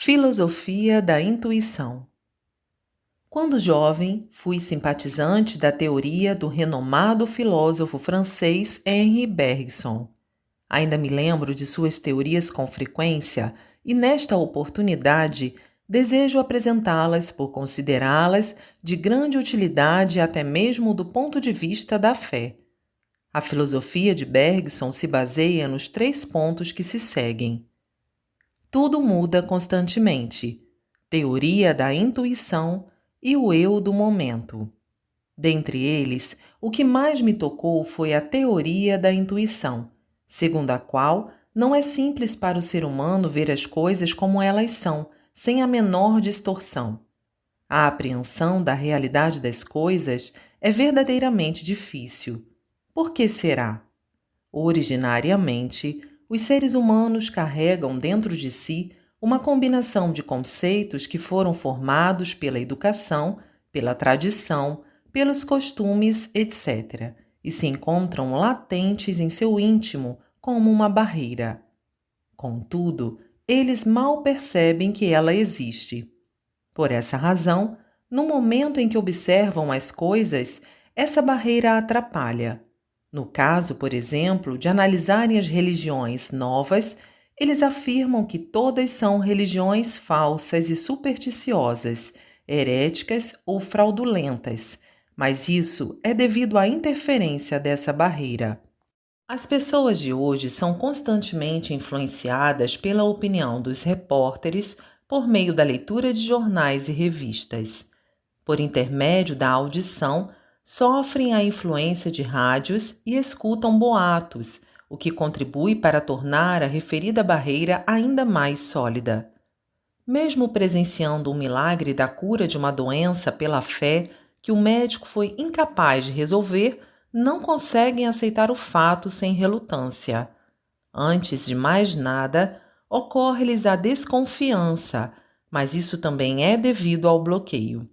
Filosofia da intuição. Quando jovem, fui simpatizante da teoria do renomado filósofo francês Henri Bergson. Ainda me lembro de suas teorias com frequência e, nesta oportunidade, desejo apresentá-las por considerá-las de grande utilidade até mesmo do ponto de vista da fé. A filosofia de Bergson se baseia nos 3 pontos que se seguem. Tudo muda constantemente. Teoria da intuição e o eu do momento. Dentre eles, o que mais me tocou foi a teoria da intuição, segundo a qual não é simples para o ser humano ver as coisas como elas são, sem a menor distorção. A apreensão da realidade das coisas é verdadeiramente difícil. Por que será? Originariamente, os seres humanos carregam dentro de si uma combinação de conceitos que foram formados pela educação, pela tradição, pelos costumes, etc., e se encontram latentes em seu íntimo como uma barreira. Contudo, eles mal percebem que ela existe. Por essa razão, no momento em que observam as coisas, essa barreira atrapalha. No caso, por exemplo, de analisarem as religiões novas, eles afirmam que todas são religiões falsas e supersticiosas, heréticas ou fraudulentas, mas isso é devido à interferência dessa barreira. As pessoas de hoje são constantemente influenciadas pela opinião dos repórteres por meio da leitura de jornais e revistas. Por intermédio da audição, sofrem a influência de rádios e escutam boatos, o que contribui para tornar a referida barreira ainda mais sólida. Mesmo presenciando o milagre da cura de uma doença pela fé que o médico foi incapaz de resolver, não conseguem aceitar o fato sem relutância. Antes de mais nada, ocorre-lhes a desconfiança, mas isso também é devido ao bloqueio.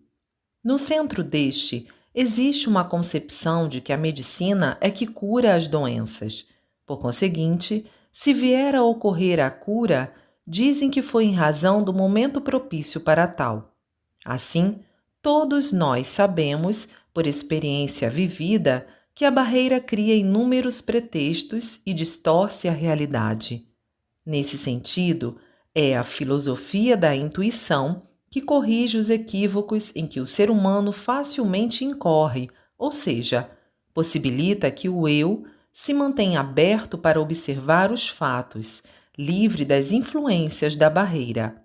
No centro deste, existe uma concepção de que a medicina é que cura as doenças. Por conseguinte, se vier a ocorrer a cura, dizem que foi em razão do momento propício para tal. Assim, todos nós sabemos, por experiência vivida, que a barreira cria inúmeros pretextos e distorce a realidade. Nesse sentido, é a filosofia da intuição que corrige os equívocos em que o ser humano facilmente incorre, ou seja, possibilita que o eu se mantenha aberto para observar os fatos, livre das influências da barreira.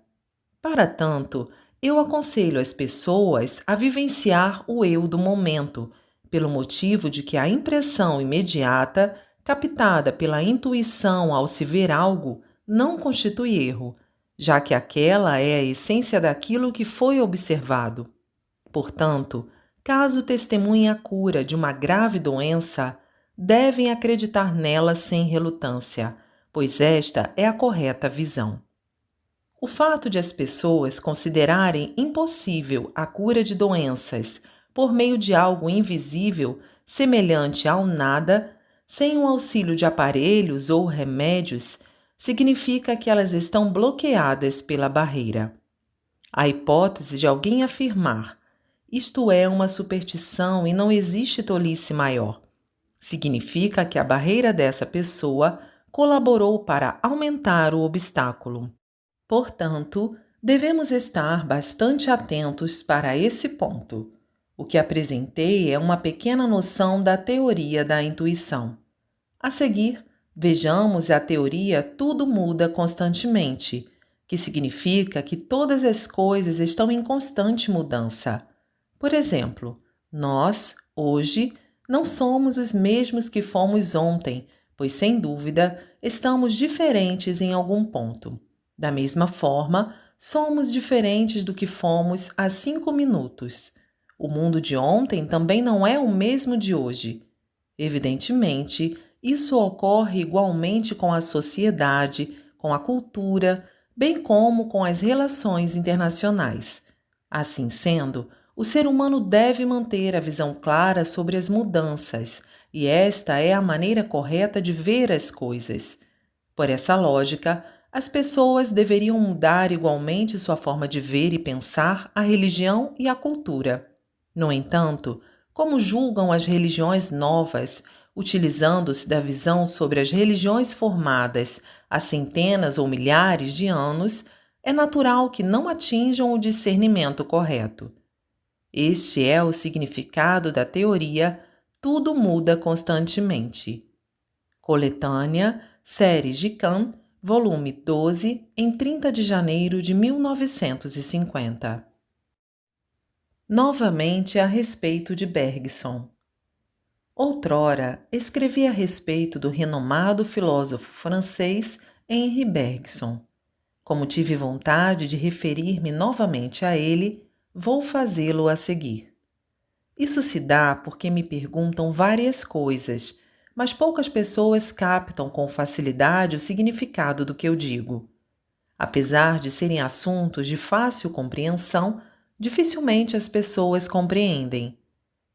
Para tanto, eu aconselho as pessoas a vivenciar o eu do momento, pelo motivo de que a impressão imediata, captada pela intuição ao se ver algo, não constitui erro, já que aquela é a essência daquilo que foi observado. Portanto, caso testemunhem a cura de uma grave doença, devem acreditar nela sem relutância, pois esta é a correta visão. O fato de as pessoas considerarem impossível a cura de doenças por meio de algo invisível, semelhante ao nada, sem o auxílio de aparelhos ou remédios, significa que elas estão bloqueadas pela barreira. A hipótese de alguém afirmar isto é uma superstição e não existe tolice maior, significa que a barreira dessa pessoa colaborou para aumentar o obstáculo. Portanto, devemos estar bastante atentos para esse ponto. O que apresentei é uma pequena noção da teoria da intuição. A seguir, vejamos a teoria tudo muda constantemente, que significa que todas as coisas estão em constante mudança. Por exemplo, nós, hoje, não somos os mesmos que fomos ontem, pois, sem dúvida, estamos diferentes em algum ponto. Da mesma forma, somos diferentes do que fomos há 5 minutos. O mundo de ontem também não é o mesmo de hoje. Evidentemente, isso ocorre igualmente com a sociedade, com a cultura, bem como com as relações internacionais. Assim sendo, o ser humano deve manter a visão clara sobre as mudanças, e esta é a maneira correta de ver as coisas. Por essa lógica, As pessoas deveriam mudar igualmente sua forma de ver e pensar a religião e a cultura. No entanto, como julgam as religiões novas, utilizando-se da visão sobre as religiões formadas há centenas ou milhares de anos, é natural que não atinjam o discernimento correto. Este é o significado da teoria Tudo muda constantemente. Coletânea, Séries de Kahn, volume 12, em 30 de janeiro de 1950. Novamente a respeito de Bergson. Outrora, escrevi a respeito do renomado filósofo francês Henri Bergson. Como tive vontade de referir-me novamente a ele, vou fazê-lo a seguir. Isso se dá porque me perguntam várias coisas, mas poucas pessoas captam com facilidade o significado do que eu digo. Apesar de serem assuntos de fácil compreensão, dificilmente as pessoas compreendem.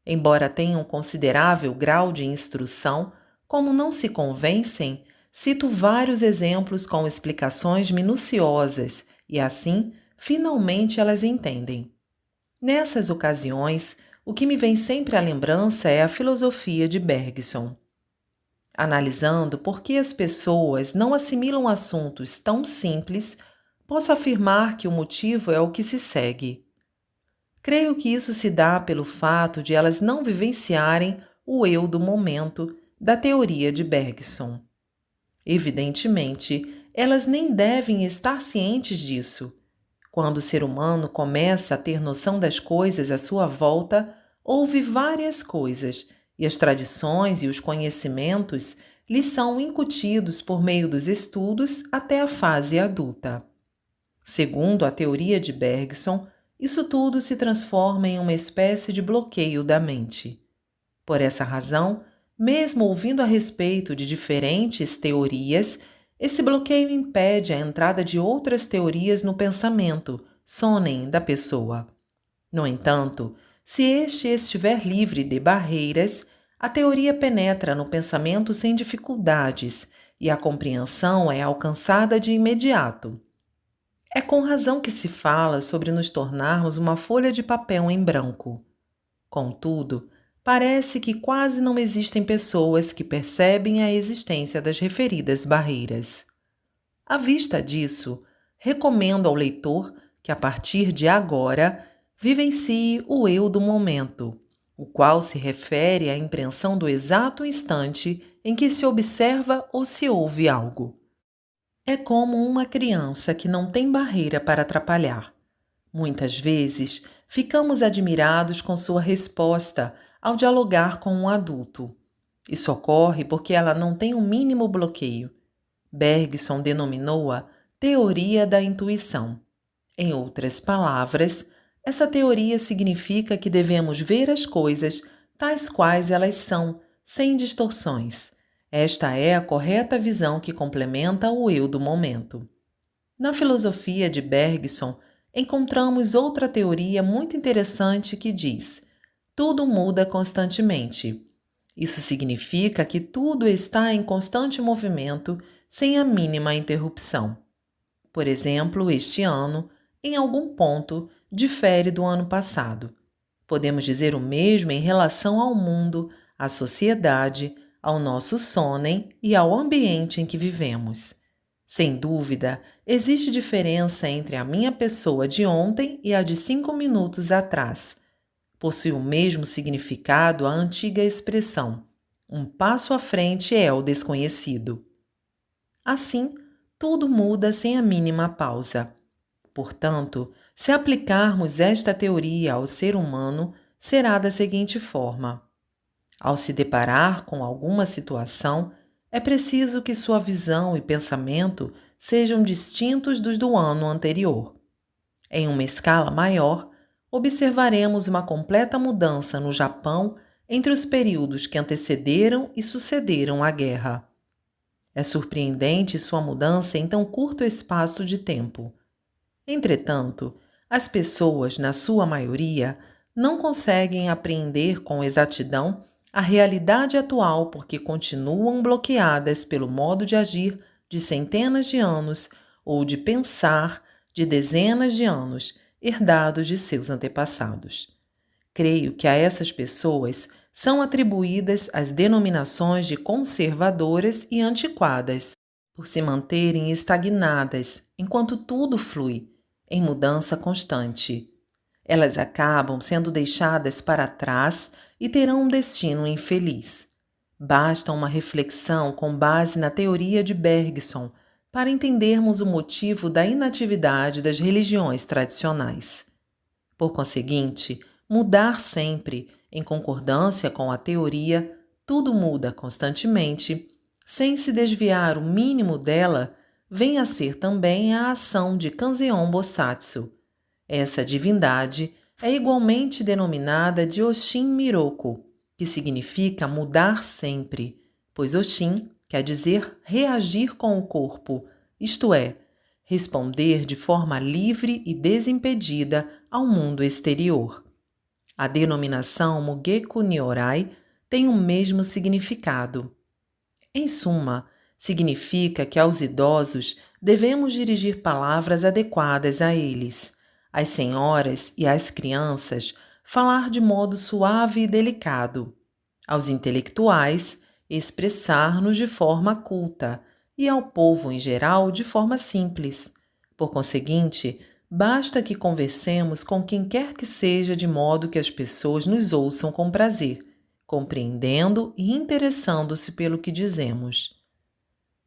Embora tenham considerável grau de instrução, como não se convencem, cito vários exemplos com explicações minuciosas e, assim, finalmente elas entendem. Nessas ocasiões, o que me vem sempre à lembrança é a filosofia de Bergson. Analisando por que as pessoas não assimilam assuntos tão simples, posso afirmar que o motivo é o que se segue. Creio que isso se dá pelo fato de elas não vivenciarem o eu do momento da teoria de Bergson. Evidentemente, elas nem devem estar cientes disso. Quando o ser humano começa a ter noção das coisas à sua volta, ouve várias coisas, e as tradições e os conhecimentos lhe são incutidos por meio dos estudos até a fase adulta. Segundo a teoria de Bergson, isso tudo se transforma em uma espécie de bloqueio da mente. Por essa razão, mesmo ouvindo a respeito de diferentes teorias, esse bloqueio impede a entrada de outras teorias no pensamento, sonem da pessoa. No entanto, se este estiver livre de barreiras, a teoria penetra no pensamento sem dificuldades e a compreensão é alcançada de imediato. É com razão que se fala sobre nos tornarmos uma folha de papel em branco. Contudo, parece que quase não existem pessoas que percebem a existência das referidas barreiras. À vista disso, recomendo ao leitor que, a partir de agora, vivencie o eu do momento, o qual se refere à impressão do exato instante em que se observa ou se ouve algo. É como uma criança que não tem barreira para atrapalhar. Muitas vezes, ficamos admirados com sua resposta ao dialogar com um adulto. Isso ocorre porque ela não tem o mínimo bloqueio. Bergson denominou-a teoria da intuição. Em outras palavras, essa teoria significa que devemos ver as coisas tais quais elas são, sem distorções. Esta é a correta visão que complementa o eu do momento. Na filosofia de Bergson, encontramos outra teoria muito interessante que diz: tudo muda constantemente. Isso significa que tudo está em constante movimento, sem a mínima interrupção. Por exemplo, este ano, em algum ponto, difere do ano passado. Podemos dizer o mesmo em relação ao mundo, à sociedade, ao nosso sonem e ao ambiente em que vivemos. Sem dúvida, existe diferença entre a minha pessoa de ontem e a de 5 minutos atrás. Possui o mesmo significado a antiga expressão: um passo à frente é o desconhecido. Assim, tudo muda sem a mínima pausa. Portanto, se aplicarmos esta teoria ao ser humano, será da seguinte forma: ao se deparar com alguma situação, é preciso que sua visão e pensamento sejam distintos dos do ano anterior. Em uma escala maior, observaremos uma completa mudança no Japão entre os períodos que antecederam e sucederam a guerra. É surpreendente sua mudança em tão curto espaço de tempo. Entretanto, as pessoas, na sua maioria, não conseguem apreender com exatidão a realidade atual porque continuam bloqueadas pelo modo de agir de centenas de anos ou de pensar de dezenas de anos, herdados de seus antepassados. Creio que a essas pessoas são atribuídas as denominações de conservadoras e antiquadas, por se manterem estagnadas enquanto tudo flui, em mudança constante. Elas acabam sendo deixadas para trás e terão um destino infeliz. Basta uma reflexão com base na teoria de Bergson para entendermos o motivo da inatividade das religiões tradicionais. Por conseguinte, mudar sempre, em concordância com a teoria, tudo muda constantemente, sem se desviar o mínimo dela, vem a ser também a ação de Kanzeon Bosatsu. Essa divindade é igualmente denominada de Oshin Miroku, que significa mudar sempre, pois Oshin quer dizer reagir com o corpo, isto é, responder de forma livre e desimpedida ao mundo exterior. A denominação Mugeku Nyorai tem o mesmo significado. Em suma, significa que aos idosos devemos dirigir palavras adequadas a eles, às senhoras e às crianças falar de modo suave e delicado, aos intelectuais expressar-nos de forma culta e ao povo em geral de forma simples. Por conseguinte, basta que conversemos com quem quer que seja de modo que as pessoas nos ouçam com prazer, compreendendo e interessando-se pelo que dizemos.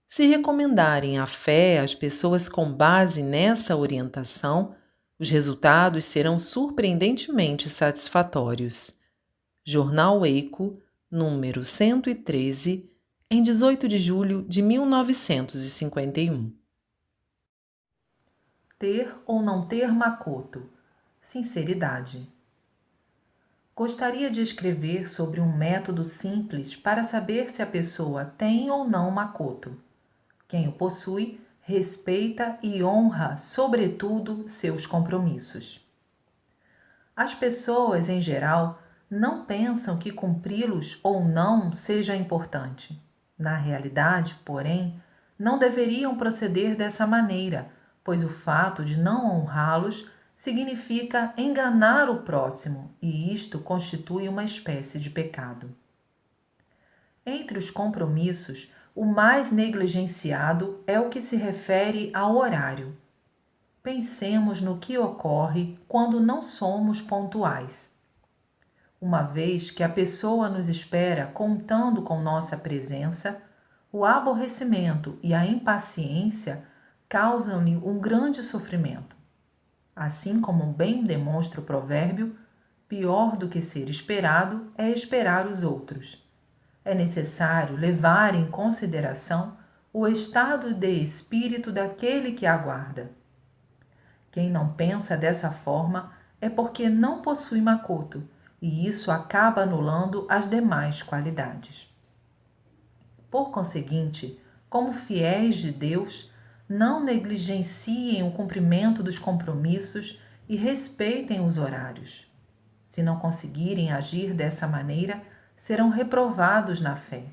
Se recomendarem a fé às pessoas com base nessa orientação, os resultados serão surpreendentemente satisfatórios. Jornal Eiko, número 113, em 18 de julho de 1951. Ter ou não ter Makoto? Sinceridade. Gostaria de escrever sobre um método simples para saber se a pessoa tem ou não Makoto. Quem o possui respeita e honra, sobretudo, seus compromissos. As pessoas, em geral, não pensam que cumpri-los ou não seja importante. Na realidade, porém, não deveriam proceder dessa maneira, pois o fato de não honrá-los significa enganar o próximo e isto constitui uma espécie de pecado. Entre os compromissos, o mais negligenciado é o que se refere ao horário. Pensemos no que ocorre quando não somos pontuais. Uma vez que a pessoa nos espera contando com nossa presença, o aborrecimento e a impaciência causam-lhe um grande sofrimento. Assim como bem demonstra o provérbio, pior do que ser esperado é esperar os outros. É necessário levar em consideração o estado de espírito daquele que aguarda. Quem não pensa dessa forma é porque não possui Makoto, e isso acaba anulando as demais qualidades. Por conseguinte, como fiéis de Deus, não negligenciem o cumprimento dos compromissos e respeitem os horários. Se não conseguirem agir dessa maneira, serão reprovados na fé.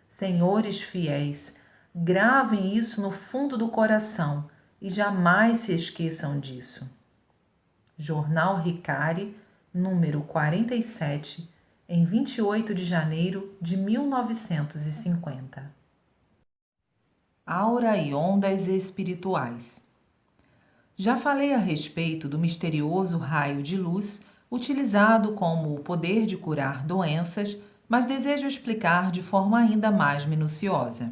Senhores fiéis, gravem isso no fundo do coração e jamais se esqueçam disso. Jornal Hikari, número 47, em 28 de janeiro de 1950. Aura e ondas espirituais. Já falei a respeito do misterioso raio de luz utilizado como o poder de curar doenças, mas desejo explicar de forma ainda mais minuciosa.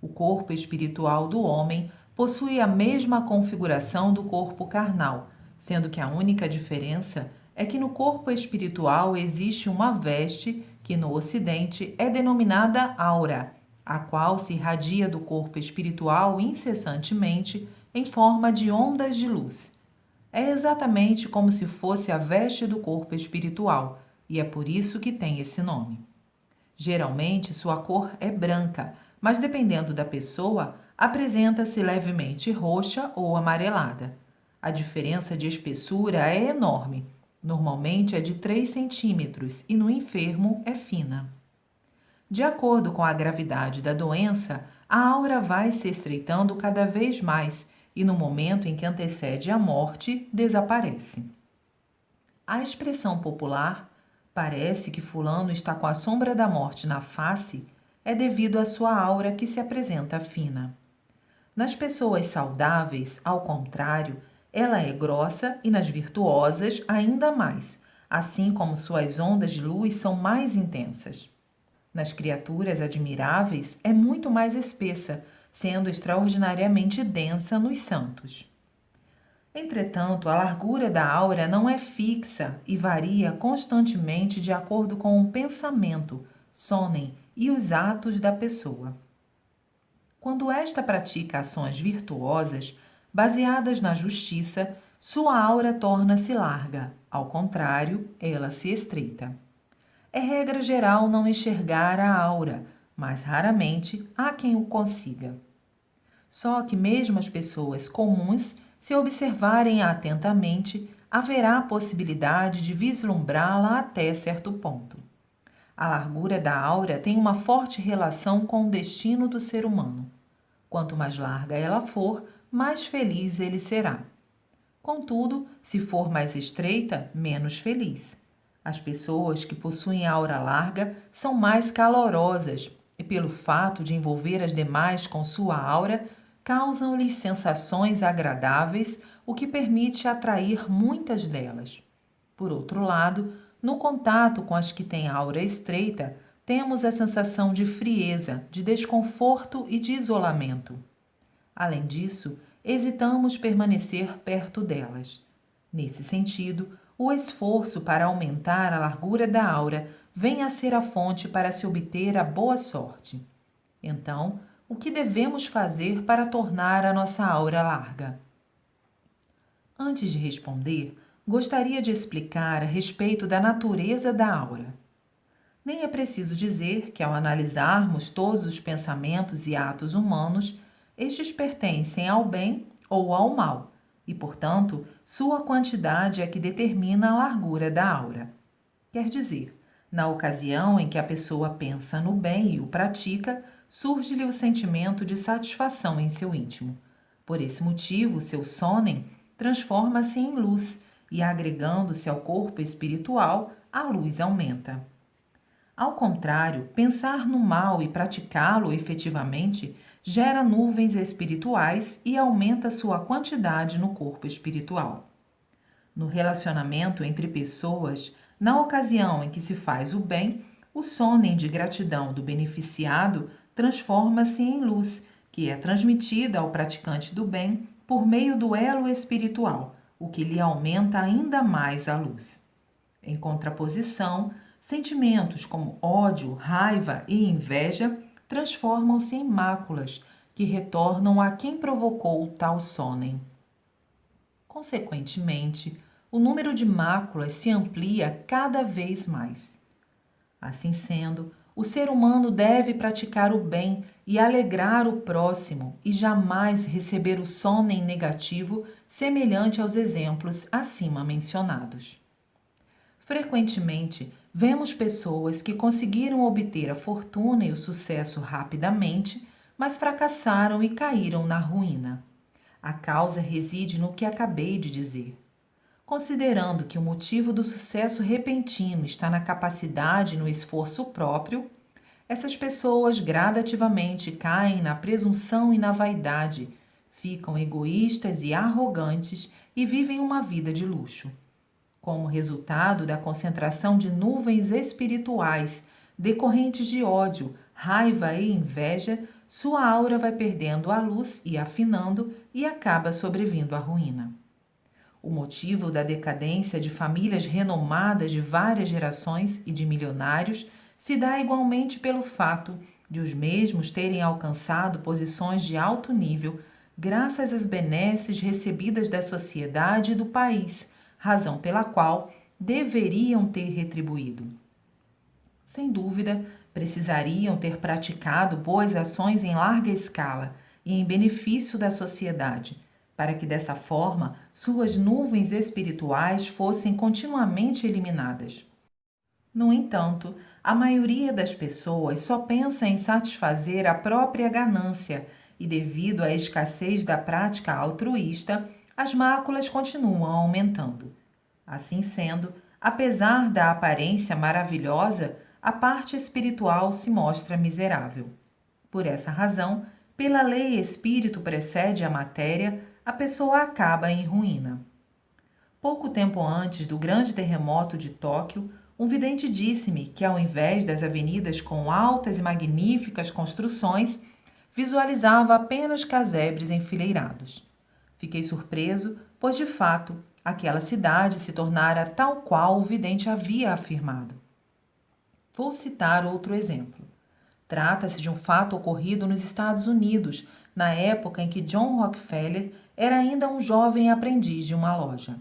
O corpo espiritual do homem possui a mesma configuração do corpo carnal, sendo que a única diferença é que no corpo espiritual existe uma veste que no Ocidente é denominada aura, a qual se irradia do corpo espiritual incessantemente em forma de ondas de luz. É exatamente como se fosse a veste do corpo espiritual, e é por isso que tem esse nome. Geralmente sua cor é branca, mas dependendo da pessoa, apresenta-se levemente roxa ou amarelada. A diferença de espessura é enorme, normalmente é de 3 centímetros e no enfermo é fina. De acordo com a gravidade da doença, a aura vai se estreitando cada vez mais e, no momento em que antecede a morte, desaparece. A expressão popular "parece que fulano está com a sombra da morte na face" é devido à sua aura que se apresenta fina. Nas pessoas saudáveis, ao contrário, ela é grossa e nas virtuosas ainda mais, assim como suas ondas de luz são mais intensas. Nas criaturas admiráveis é muito mais espessa, sendo extraordinariamente densa nos santos. Entretanto, a largura da aura não é fixa e varia constantemente de acordo com o pensamento, sonem e os atos da pessoa. Quando esta pratica ações virtuosas, baseadas na justiça, sua aura torna-se larga, ao contrário, ela se estreita. É regra geral não enxergar a aura, mas raramente há quem o consiga. Só que mesmo as pessoas comuns, se observarem atentamente, haverá a possibilidade de vislumbrá-la até certo ponto. A largura da aura tem uma forte relação com o destino do ser humano. Quanto mais larga ela for, mais feliz ele será. Contudo, se for mais estreita, menos feliz. As pessoas que possuem aura larga são mais calorosas e, pelo fato de envolver as demais com sua aura, causam-lhes sensações agradáveis, o que permite atrair muitas delas. Por outro lado, no contato com as que têm aura estreita, temos a sensação de frieza, de desconforto e de isolamento. Além disso, hesitamos permanecer perto delas. Nesse sentido, o esforço para aumentar a largura da aura vem a ser a fonte para se obter a boa sorte. Então, o que devemos fazer para tornar a nossa aura larga? Antes de responder, gostaria de explicar a respeito da natureza da aura. Nem é preciso dizer que, ao analisarmos todos os pensamentos e atos humanos, estes pertencem ao bem ou ao mal, e, portanto, sua quantidade é que determina a largura da aura. Quer dizer, na ocasião em que a pessoa pensa no bem e o pratica, surge-lhe o sentimento de satisfação em seu íntimo. Por esse motivo, seu sonem transforma-se em luz e, agregando-se ao corpo espiritual, a luz aumenta. Ao contrário, pensar no mal e praticá-lo efetivamente gera nuvens espirituais e aumenta sua quantidade no corpo espiritual. No relacionamento entre pessoas, na ocasião em que se faz o bem, o sonem de gratidão do beneficiado transforma-se em luz, que é transmitida ao praticante do bem por meio do elo espiritual, o que lhe aumenta ainda mais a luz. Em contraposição, sentimentos como ódio, raiva e inveja transformam-se em máculas, que retornam a quem provocou tal sonem. Consequentemente, o número de máculas se amplia cada vez mais. Assim sendo, o ser humano deve praticar o bem e alegrar o próximo e jamais receber o sonem negativo semelhante aos exemplos acima mencionados. Frequentemente, vemos pessoas que conseguiram obter a fortuna e o sucesso rapidamente, mas fracassaram e caíram na ruína. A causa reside no que acabei de dizer. Considerando que o motivo do sucesso repentino está na capacidade e no esforço próprio, essas pessoas gradativamente caem na presunção e na vaidade, ficam egoístas e arrogantes e vivem uma vida de luxo. Como resultado da concentração de nuvens espirituais decorrentes de ódio, raiva e inveja, sua aura vai perdendo a luz e afinando e acaba sobrevindo à ruína. O motivo da decadência de famílias renomadas de várias gerações e de milionários se dá igualmente pelo fato de os mesmos terem alcançado posições de alto nível graças às benesses recebidas da sociedade e do país, razão pela qual deveriam ter retribuído. Sem dúvida, precisariam ter praticado boas ações em larga escala e em benefício da sociedade, para que dessa forma suas nuvens espirituais fossem continuamente eliminadas. No entanto, a maioria das pessoas só pensa em satisfazer a própria ganância e, devido à escassez da prática altruísta, as máculas continuam aumentando. Assim sendo, apesar da aparência maravilhosa, a parte espiritual se mostra miserável. Por essa razão, pela lei espírito precede a matéria, a pessoa acaba em ruína. Pouco tempo antes do grande terremoto de Tóquio, um vidente disse-me que, ao invés das avenidas com altas e magníficas construções, visualizava apenas casebres enfileirados. Fiquei surpreso, pois de fato aquela cidade se tornara tal qual o vidente havia afirmado. Vou citar outro exemplo. Trata-se de um fato ocorrido nos Estados Unidos, na época em que John Rockefeller era ainda um jovem aprendiz de uma loja.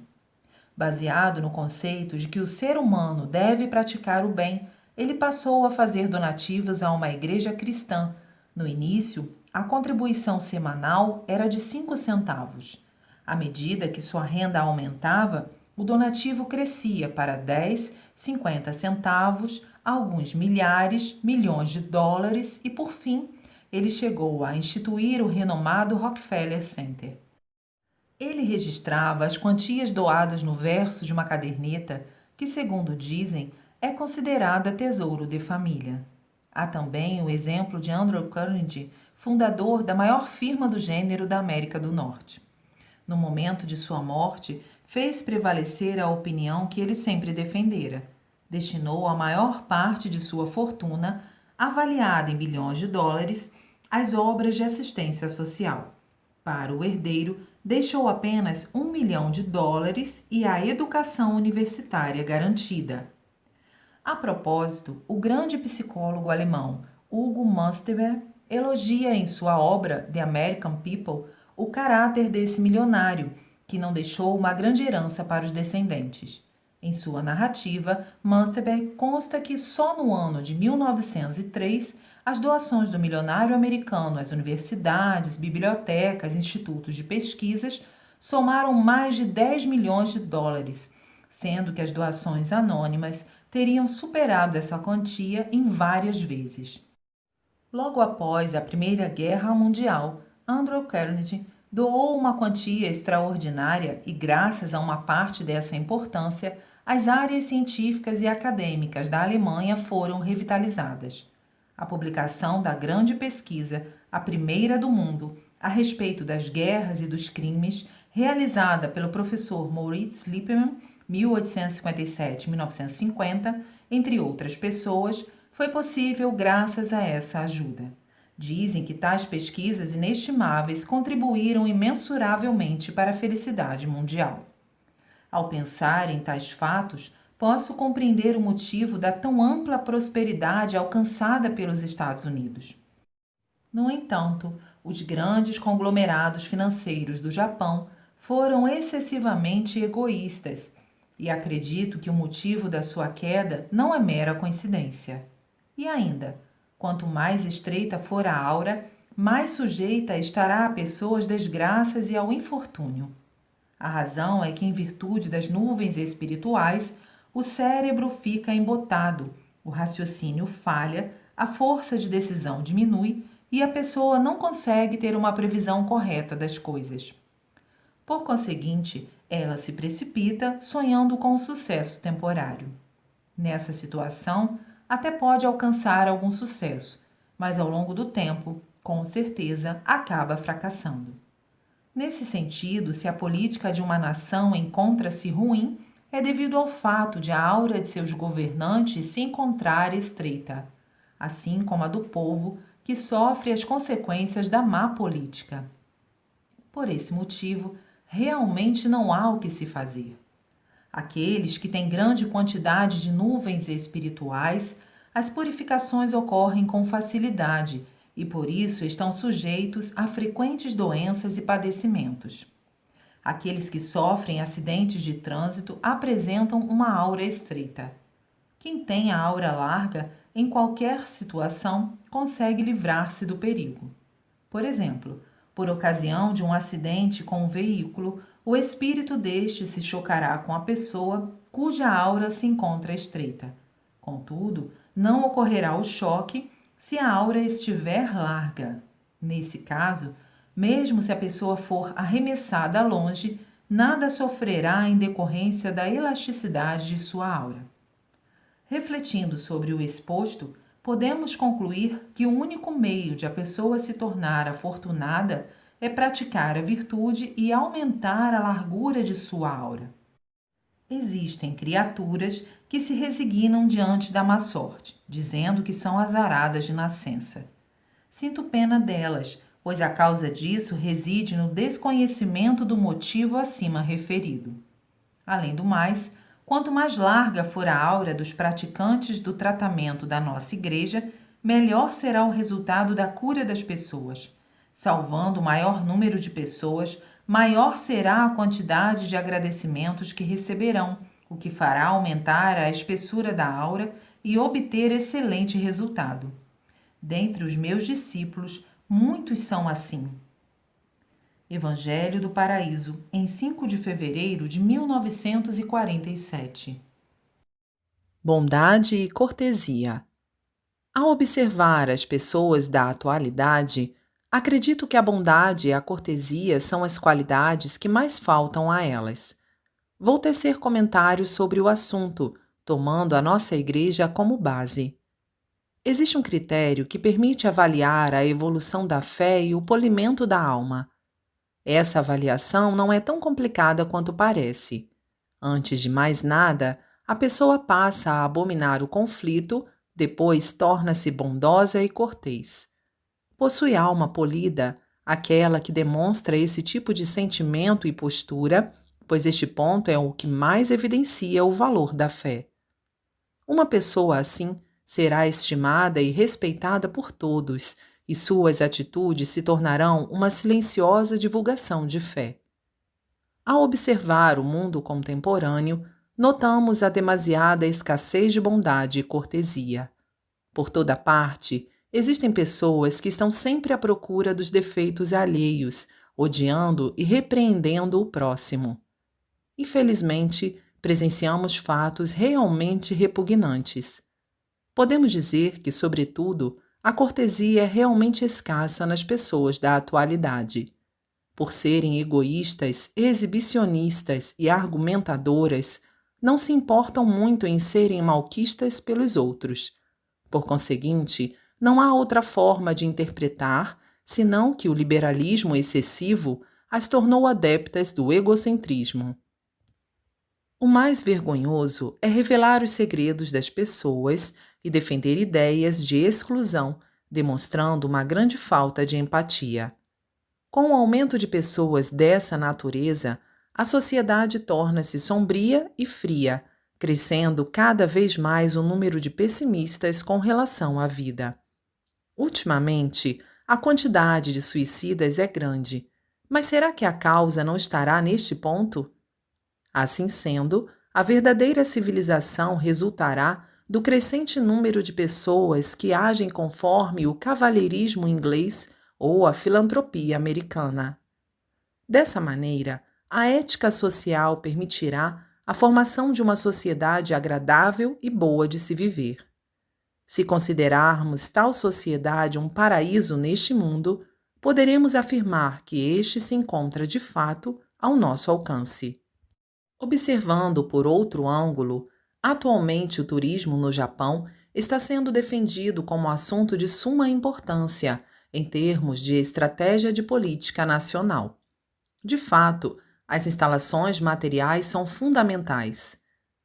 Baseado no conceito de que o ser humano deve praticar o bem, ele passou a fazer donativos a uma igreja cristã. No início, a contribuição semanal era de 5 centavos. À medida que sua renda aumentava, o donativo crescia para 10, 50 centavos, alguns milhares, milhões de dólares e, por fim, ele chegou a instituir o renomado Rockefeller Center. Ele registrava as quantias doadas no verso de uma caderneta que, segundo dizem, é considerada tesouro de família. Há também o exemplo de Andrew Carnegie, fundador da maior firma do gênero da América do Norte. No momento de sua morte, fez prevalecer a opinião que ele sempre defendera. Destinou a maior parte de sua fortuna, avaliada em bilhões de dólares, às obras de assistência social. Para o herdeiro, deixou apenas US$ 1 milhão e a educação universitária garantida. A propósito, o grande psicólogo alemão Hugo Münsterberg elogia em sua obra The American People o caráter desse milionário, que não deixou uma grande herança para os descendentes. Em sua narrativa, Münsterberg consta que só no ano de 1903 as doações do milionário americano às universidades, bibliotecas, institutos de pesquisas somaram mais de 10 milhões de dólares, sendo que as doações anônimas teriam superado essa quantia em várias vezes. Logo após a Primeira Guerra Mundial, Andrew Carnegie doou uma quantia extraordinária e, graças a uma parte dessa importância, as áreas científicas e acadêmicas da Alemanha foram revitalizadas. A publicação da grande pesquisa, a primeira do mundo, a respeito das guerras e dos crimes, realizada pelo professor Moritz Lippmann, 1857-1950, entre outras pessoas, foi possível graças a essa ajuda. Dizem que tais pesquisas inestimáveis contribuíram imensuravelmente para a felicidade mundial. Ao pensar em tais fatos, posso compreender o motivo da tão ampla prosperidade alcançada pelos Estados Unidos. No entanto, os grandes conglomerados financeiros do Japão foram excessivamente egoístas, e acredito que o motivo da sua queda não é mera coincidência. E ainda, quanto mais estreita for a aura, mais sujeita estará a pessoas desgraças e ao infortúnio. A razão é que, em virtude das nuvens espirituais, o cérebro fica embotado, o raciocínio falha, a força de decisão diminui e a pessoa não consegue ter uma previsão correta das coisas. Por conseguinte, ela se precipita sonhando com um sucesso temporário. Nessa situação, até pode alcançar algum sucesso, mas ao longo do tempo, com certeza, acaba fracassando. Nesse sentido, se a política de uma nação encontra-se ruim, é devido ao fato de a aura de seus governantes se encontrar estreita, assim como a do povo, que sofre as consequências da má política. Por esse motivo, realmente não há o que se fazer. Aqueles que têm grande quantidade de nuvens espirituais, as purificações ocorrem com facilidade e por isso estão sujeitos a frequentes doenças e padecimentos. Aqueles que sofrem acidentes de trânsito apresentam uma aura estreita. Quem tem a aura larga, em qualquer situação, consegue livrar-se do perigo. Por exemplo, por ocasião de um acidente com um veículo, o espírito deste se chocará com a pessoa cuja aura se encontra estreita. Contudo, não ocorrerá o choque se a aura estiver larga. Nesse caso, mesmo se a pessoa for arremessada longe, nada sofrerá em decorrência da elasticidade de sua aura. Refletindo sobre o exposto, podemos concluir que o único meio de a pessoa se tornar afortunada é praticar a virtude e aumentar a largura de sua aura. Existem criaturas que se resignam diante da má sorte, dizendo que são azaradas de nascença. Sinto pena delas, pois a causa disso reside no desconhecimento do motivo acima referido. Além do mais, quanto mais larga for a aura dos praticantes do tratamento da nossa igreja, melhor será o resultado da cura das pessoas. Salvando o maior número de pessoas, maior será a quantidade de agradecimentos que receberão, o que fará aumentar a espessura da aura e obter excelente resultado. Dentre os meus discípulos, muitos são assim. Evangelho do Paraíso, em 5 de fevereiro de 1947. Bondade e cortesia. Ao observar as pessoas da atualidade, acredito que a bondade e a cortesia são as qualidades que mais faltam a elas. Vou tecer comentários sobre o assunto, tomando a nossa igreja como base. Existe um critério que permite avaliar a evolução da fé e o polimento da alma. Essa avaliação não é tão complicada quanto parece. Antes de mais nada, a pessoa passa a abominar o conflito, depois torna-se bondosa e cortês. Possui alma polida, aquela que demonstra esse tipo de sentimento e postura, pois este ponto é o que mais evidencia o valor da fé. Uma pessoa assim será estimada e respeitada por todos, e suas atitudes se tornarão uma silenciosa divulgação de fé. Ao observar o mundo contemporâneo, notamos a demasiada escassez de bondade e cortesia. Por toda parte, existem pessoas que estão sempre à procura dos defeitos alheios, odiando e repreendendo o próximo. Infelizmente, presenciamos fatos realmente repugnantes. Podemos dizer que, sobretudo, a cortesia é realmente escassa nas pessoas da atualidade. Por serem egoístas, exibicionistas e argumentadoras, não se importam muito em serem malquistas pelos outros. Por conseguinte, não há outra forma de interpretar senão que o liberalismo excessivo as tornou adeptas do egocentrismo. O mais vergonhoso é revelar os segredos das pessoas e defender ideias de exclusão, demonstrando uma grande falta de empatia. Com o aumento de pessoas dessa natureza, a sociedade torna-se sombria e fria, crescendo cada vez mais o número de pessimistas com relação à vida. Ultimamente, a quantidade de suicidas é grande, mas será que a causa não estará neste ponto? Assim sendo, a verdadeira civilização resultará do crescente número de pessoas que agem conforme o cavalheirismo inglês ou a filantropia americana. Dessa maneira, a ética social permitirá a formação de uma sociedade agradável e boa de se viver. Se considerarmos tal sociedade um paraíso neste mundo, poderemos afirmar que este se encontra de fato ao nosso alcance. Observando por outro ângulo, atualmente o turismo no Japão está sendo defendido como assunto de suma importância em termos de estratégia de política nacional. De fato, as instalações materiais são fundamentais.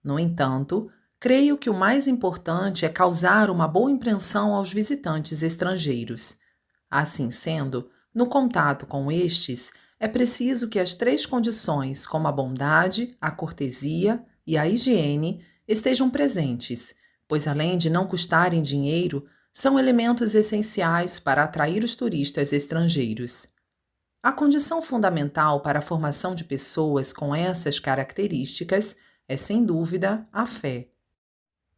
No entanto, creio que o mais importante é causar uma boa impressão aos visitantes estrangeiros. Assim sendo, no contato com estes, é preciso que as 3 condições, como a bondade, a cortesia e a higiene, estejam presentes, pois além de não custarem dinheiro, são elementos essenciais para atrair os turistas estrangeiros. A condição fundamental para a formação de pessoas com essas características é, sem dúvida, a fé.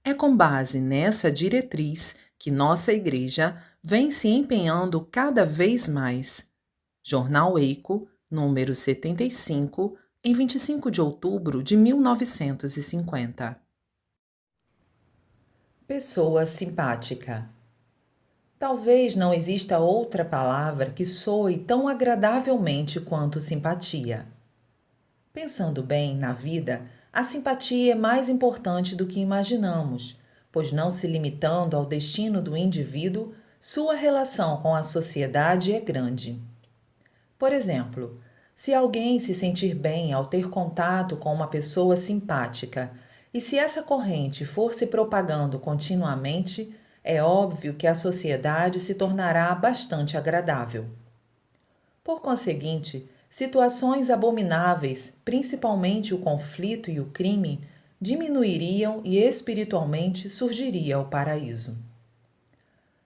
É com base nessa diretriz que nossa Igreja vem se empenhando cada vez mais. Jornal Eico, número 75, em 25 de outubro de 1950. Pessoa simpática. Talvez não exista outra palavra que soe tão agradavelmente quanto simpatia. Pensando bem na vida, a simpatia é mais importante do que imaginamos, pois não se limitando ao destino do indivíduo, sua relação com a sociedade é grande. Por exemplo, se alguém se sentir bem ao ter contato com uma pessoa simpática, e se essa corrente for se propagando continuamente, é óbvio que a sociedade se tornará bastante agradável. Por conseguinte, situações abomináveis, principalmente o conflito e o crime, diminuiriam e espiritualmente surgiria o paraíso.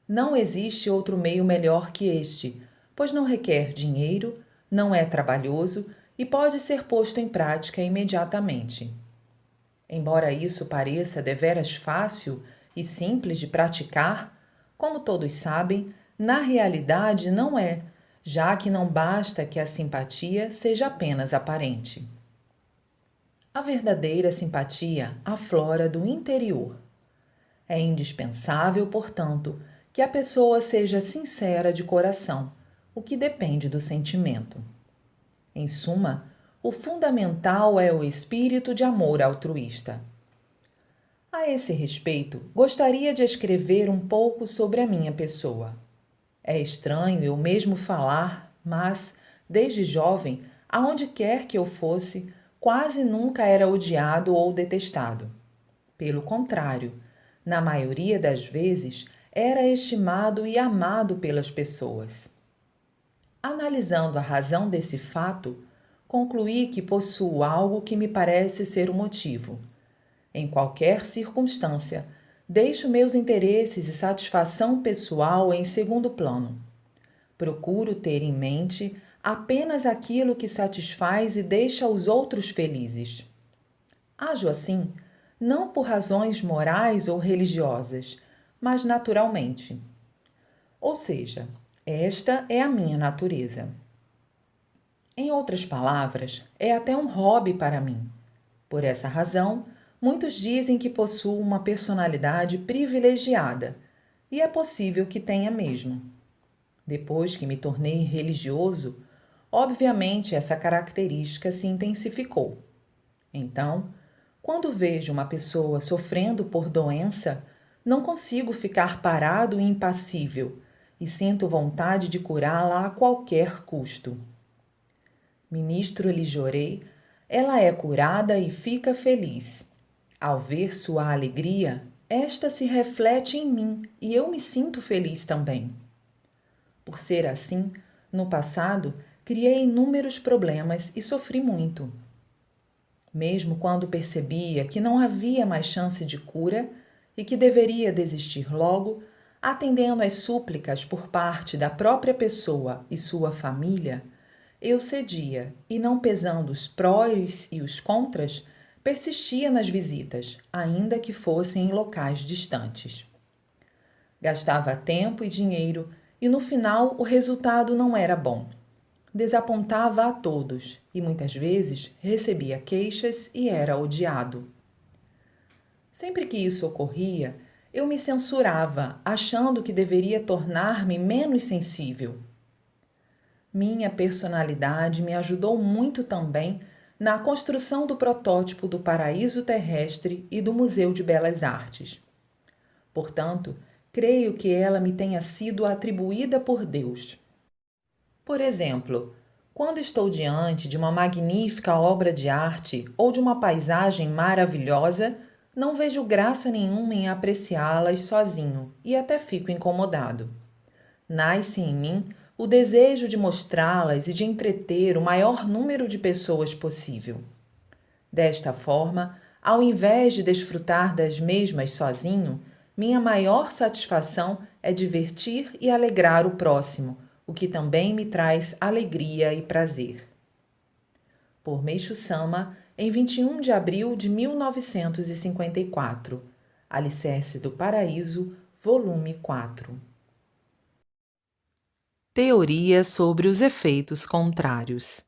Não existe outro meio melhor que este, pois não requer dinheiro, não é trabalhoso e pode ser posto em prática imediatamente. Embora isso pareça deveras fácil e simples de praticar, como todos sabem, na realidade não é, já que não basta que a simpatia seja apenas aparente. A verdadeira simpatia aflora do interior. É indispensável, portanto, que a pessoa seja sincera de coração, o que depende do sentimento. Em suma, o fundamental é o espírito de amor altruísta. A esse respeito, gostaria de escrever um pouco sobre a minha pessoa. É estranho eu mesmo falar, mas, desde jovem, aonde quer que eu fosse, quase nunca era odiado ou detestado. Pelo contrário, na maioria das vezes, era estimado e amado pelas pessoas. Analisando a razão desse fato, concluí que possuo algo que me parece ser o motivo. Em qualquer circunstância, deixo meus interesses e satisfação pessoal em segundo plano. Procuro ter em mente apenas aquilo que satisfaz e deixa os outros felizes. Ajo assim, não por razões morais ou religiosas, mas naturalmente. Ou seja, esta é a minha natureza. Em outras palavras, é até um hobby para mim. Por essa razão, muitos dizem que possuo uma personalidade privilegiada, e é possível que tenha mesmo. Depois que me tornei religioso, obviamente essa característica se intensificou. Então, quando vejo uma pessoa sofrendo por doença, não consigo ficar parado e impassível e sinto vontade de curá-la a qualquer custo. Ministro-lhe Jorei, ela é curada e fica feliz. Ao ver sua alegria, esta se reflete em mim e eu me sinto feliz também. Por ser assim, no passado, criei inúmeros problemas e sofri muito. Mesmo quando percebia que não havia mais chance de cura e que deveria desistir logo, atendendo às súplicas por parte da própria pessoa e sua família, eu cedia e, não pesando os prós e os contras, persistia nas visitas, ainda que fossem em locais distantes. Gastava tempo e dinheiro e, no final, o resultado não era bom. Desapontava a todos e muitas vezes recebia queixas e era odiado. Sempre que isso ocorria, eu me censurava, achando que deveria tornar-me menos sensível. Minha personalidade me ajudou muito também na construção do protótipo do paraíso terrestre e do Museu de Belas Artes. Portanto, creio que ela me tenha sido atribuída por Deus. Por exemplo, quando estou diante de uma magnífica obra de arte ou de uma paisagem maravilhosa, não vejo graça nenhuma em apreciá-las sozinho e até fico incomodado. Nasce em mim o desejo de mostrá-las e de entreter o maior número de pessoas possível. Desta forma, ao invés de desfrutar das mesmas sozinho, minha maior satisfação é divertir e alegrar o próximo, o que também me traz alegria e prazer. Por Meishu Sama, em 21 de abril de 1954. Alicerce do Paraíso, volume 4. Teoria sobre os efeitos contrários.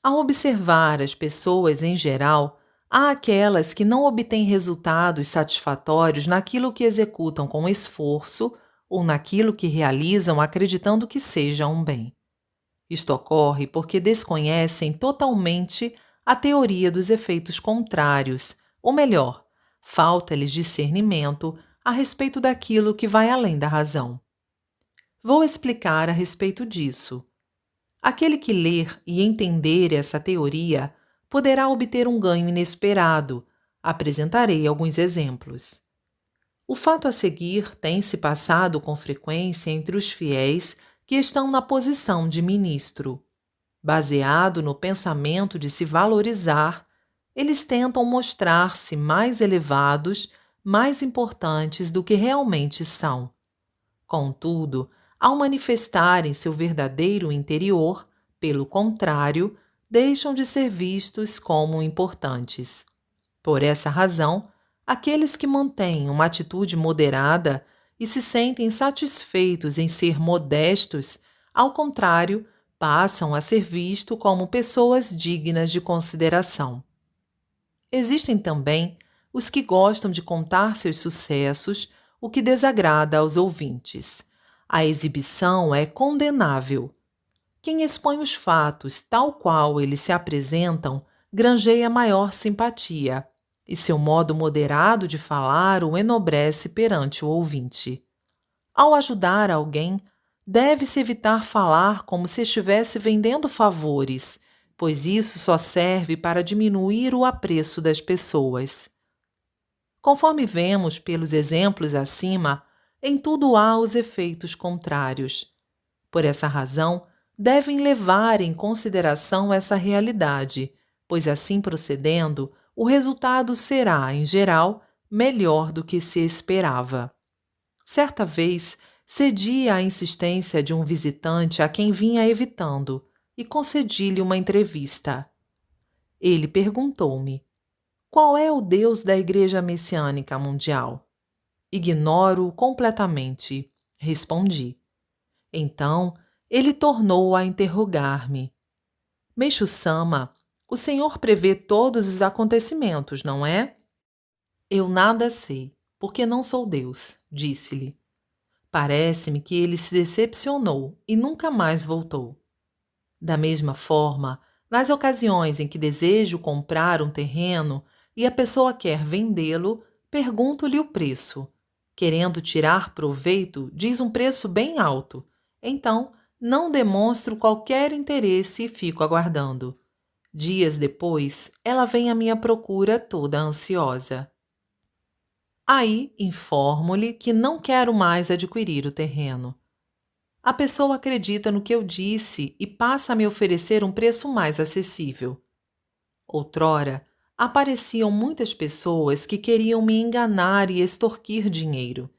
Ao observar as pessoas em geral, Há aquelas que não obtêm resultados satisfatórios naquilo que executam com esforço ou naquilo que realizam acreditando que seja um bem. Isto ocorre porque desconhecem totalmente a teoria dos efeitos contrários, ou melhor, falta-lhes discernimento a respeito daquilo que vai além da razão. Vou explicar a respeito disso. Aquele que ler e entender essa teoria poderá obter um ganho inesperado. Apresentarei alguns exemplos. O fato a seguir tem se passado com frequência entre os fiéis que estão na posição de ministro. Baseado no pensamento de se valorizar, eles tentam mostrar-se mais elevados, mais importantes do que realmente são. Contudo, ao manifestarem seu verdadeiro interior, pelo contrário, deixam de ser vistos como importantes. Por essa razão, aqueles que mantêm uma atitude moderada e se sentem satisfeitos em ser modestos, ao contrário, passam a ser vistos como pessoas dignas de consideração. Existem também os que gostam de contar seus sucessos, o que desagrada aos ouvintes. A exibição é condenável. Quem expõe os fatos tal qual eles se apresentam granjeia maior simpatia, e seu modo moderado de falar o enobrece perante o ouvinte. Ao ajudar alguém, deve-se evitar falar como se estivesse vendendo favores, pois isso só serve para diminuir o apreço das pessoas. Conforme vemos pelos exemplos acima, em tudo há os efeitos contrários. Por essa razão, devem levar em consideração essa realidade, pois assim procedendo, o resultado será, em geral, melhor do que se esperava. Certa vez, cedi à insistência de um visitante a quem vinha evitando e concedi-lhe uma entrevista. Ele perguntou-me: qual é o Deus da Igreja Messiânica Mundial? Ignoro-o completamente, respondi. Então, ele tornou a interrogar-me. Meixo-sama, o senhor prevê todos os acontecimentos, não é? Eu nada sei, porque não sou Deus, disse-lhe. Parece-me que ele se decepcionou e nunca mais voltou. Da mesma forma, nas ocasiões em que desejo comprar um terreno e a pessoa quer vendê-lo, pergunto-lhe o preço. Querendo tirar proveito, diz um preço bem alto. Então, não demonstro qualquer interesse e fico aguardando. Dias depois, ela vem à minha procura toda ansiosa. Aí, informo-lhe que não quero mais adquirir o terreno. A pessoa acredita no que eu disse e passa a me oferecer um preço mais acessível. Outrora, apareciam muitas pessoas que queriam me enganar e extorquir dinheiro.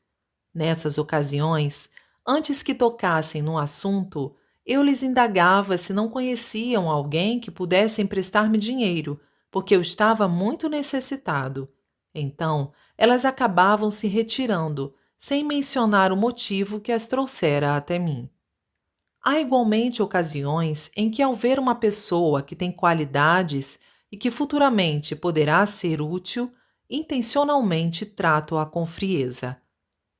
Nessas ocasiões, antes que tocassem no assunto, eu lhes indagava se não conheciam alguém que pudesse emprestar-me dinheiro, porque eu estava muito necessitado. Então, elas acabavam se retirando, sem mencionar o motivo que as trouxera até mim. Há igualmente ocasiões em que, ao ver uma pessoa que tem qualidades e que futuramente poderá ser útil, intencionalmente trato-a com frieza.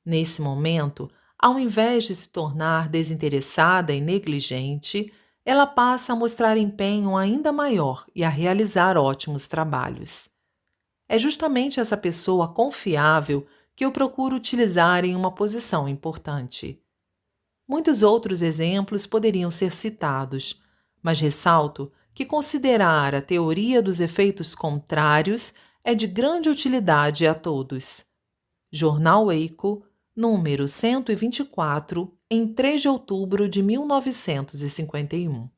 Nesse momento, ao invés de se tornar desinteressada e negligente, ela passa a mostrar empenho ainda maior e a realizar ótimos trabalhos. É justamente essa pessoa confiável que eu procuro utilizar em uma posição importante. Muitos outros exemplos poderiam ser citados, mas ressalto que considerar a teoria dos efeitos contrários é de grande utilidade a todos. Jornal Eico, número 124, em 3 de outubro de 1951.